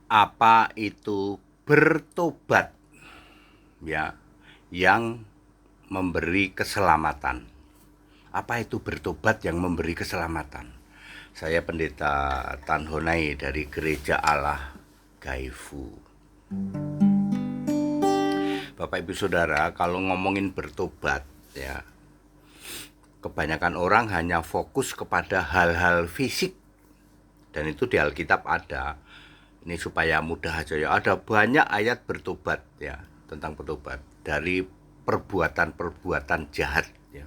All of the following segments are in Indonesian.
Apa itu bertobat, ya, yang memberi keselamatan? Apa itu bertobat yang memberi keselamatan? Saya Pendeta Tan Honai dari Gereja Allah Gaifu. Bapak Ibu Saudara, kalau ngomongin bertobat, ya, kebanyakan orang hanya fokus kepada hal-hal fisik, dan itu di Alkitab ada. Ini supaya mudah aja ya. Ada banyak ayat bertobat, ya, tentang bertobat dari perbuatan-perbuatan jahat, ya.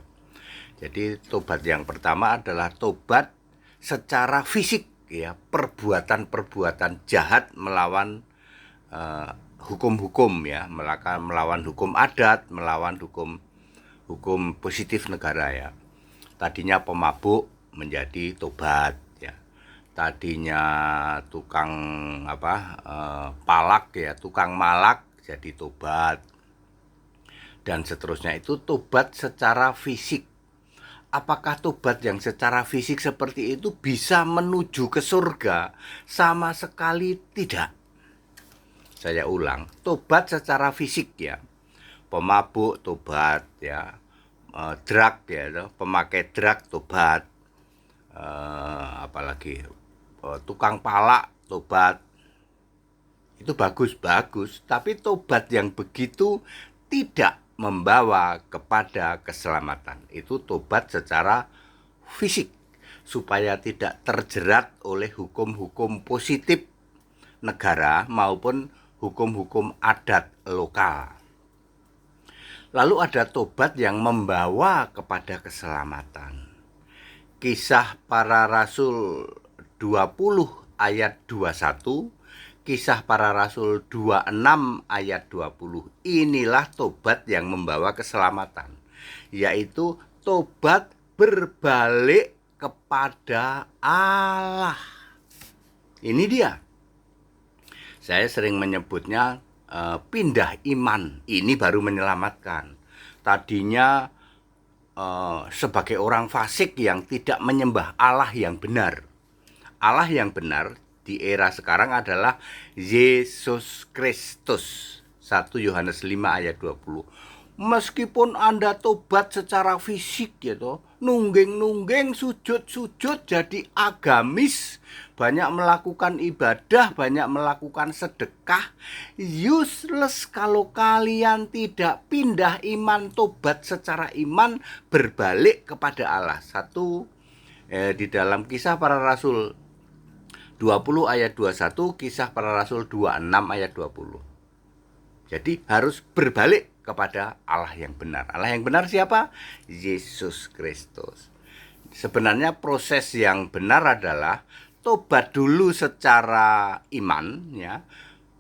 Jadi tobat yang pertama adalah tobat secara fisik, ya, perbuatan-perbuatan jahat melawan hukum-hukum, ya, melawan hukum adat, melawan hukum positif negara, ya. Tadinya pemabuk menjadi tobat, ya. Tadinya tukang palak, ya, tukang malak jadi tobat, dan seterusnya. Itu tobat secara fisik. Apakah tobat yang secara fisik seperti itu bisa menuju ke surga? Sama sekali tidak. Saya ulang, tobat secara fisik, ya. Pemabuk tobat, ya. Drug, ya, pemakai drug tobat. Apalagi tukang palak tobat. Itu bagus-bagus, tapi tobat yang begitu tidak membawa kepada keselamatan. Itu tobat secara fisik, supaya tidak terjerat oleh hukum-hukum positif negara maupun hukum-hukum adat lokal. Lalu ada tobat yang membawa kepada keselamatan. Kisah Para Rasul 20 ayat 21, Kisah Para Rasul 26 ayat 20. Inilah tobat yang membawa keselamatan, yaitu tobat berbalik kepada Allah. Ini dia. Saya sering menyebutnya pindah iman. Ini baru menyelamatkan. Tadinya sebagai orang fasik yang tidak menyembah Allah yang benar. Allah yang benar di era sekarang adalah Yesus Kristus. 1 Yohanes 5 ayat 20. Meskipun Anda tobat secara fisik, gitu, nungging-nungging, sujud-sujud, jadi agamis, banyak melakukan ibadah, banyak melakukan sedekah, useless kalau kalian tidak pindah iman, tobat secara iman, berbalik kepada Allah. Di dalam Kisah Para Rasul 20 ayat 21, Kisah Para Rasul 26 ayat 20. Jadi harus berbalik kepada Allah yang benar. Allah yang benar siapa? Yesus Kristus. Sebenarnya proses yang benar adalah tobat dulu secara iman, ya.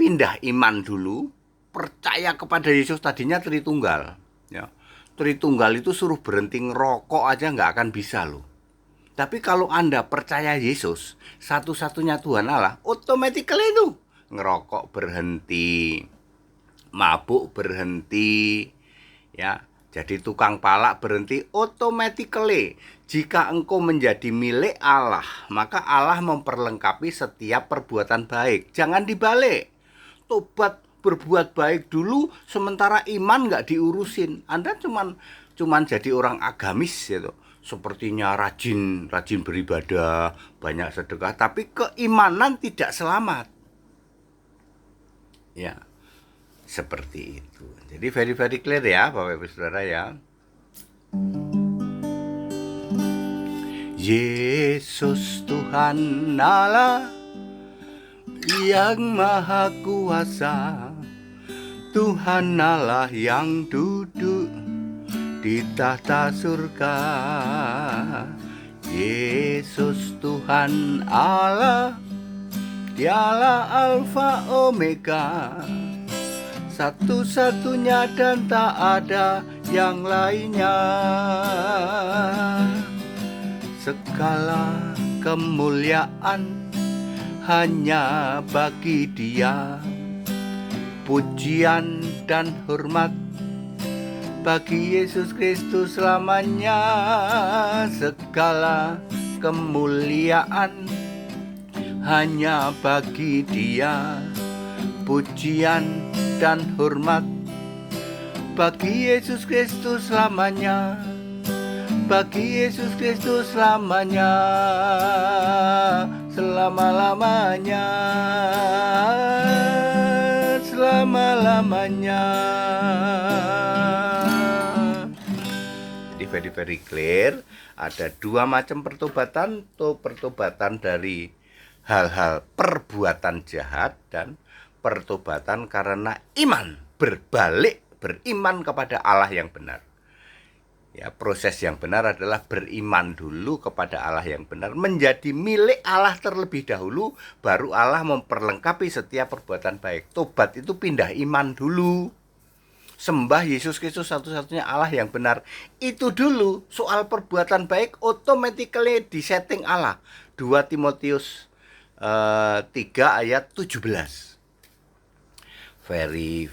Pindah iman dulu, percaya kepada Yesus. Tadinya Tritunggal, ya. Tritunggal itu suruh berhenti ngerokok aja nggak akan bisa loh. Tapi kalau Anda percaya Yesus, satu-satunya Tuhan Allah, automatically itu ngerokok berhenti, mabuk berhenti, ya. Jadi tukang palak berhenti automatically. Jika engkau menjadi milik Allah, maka Allah memperlengkapi setiap perbuatan baik. Jangan dibalik. Tobat berbuat baik dulu, sementara iman nggak diurusin. Anda cuman jadi orang agamis, gitu. Sepertinya rajin beribadah, banyak sedekah, tapi keimanan tidak selamat. Ya, seperti itu. Jadi very clear, ya Bapak Ibu Saudara, ya. Yesus Tuhan Allah yang Maha Kuasa, Tuhan Allah yang duduk di tahta surga. Yesus Tuhan Allah, Dialah Alfa Omega, satu-satunya dan tak ada yang lainnya. Segala kemuliaan hanya bagi Dia, pujian dan hormat bagi Yesus Kristus selamanya. Segala kemuliaan hanya bagi Dia pujian dan hormat, bagi Yesus Kristus selamanya, bagi Yesus Kristus selamanya, selama-lamanya, selama-lamanya. Jadi very clear, ada dua macam pertobatan, pertobatan dari hal-hal perbuatan jahat dan pertobatan karena iman, berbalik, beriman kepada Allah yang benar. Ya, proses yang benar adalah beriman dulu kepada Allah yang benar, menjadi milik Allah terlebih dahulu, baru Allah memperlengkapi setiap perbuatan baik. Tobat itu pindah iman dulu. Sembah Yesus Kristus satu-satunya Allah yang benar. Itu dulu, soal perbuatan baik automatically disetting Allah. 2 Timotius 3 ayat 17. Very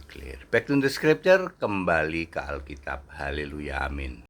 clear. Back to the scripture, kembali ke Alkitab. Haleluya, amin.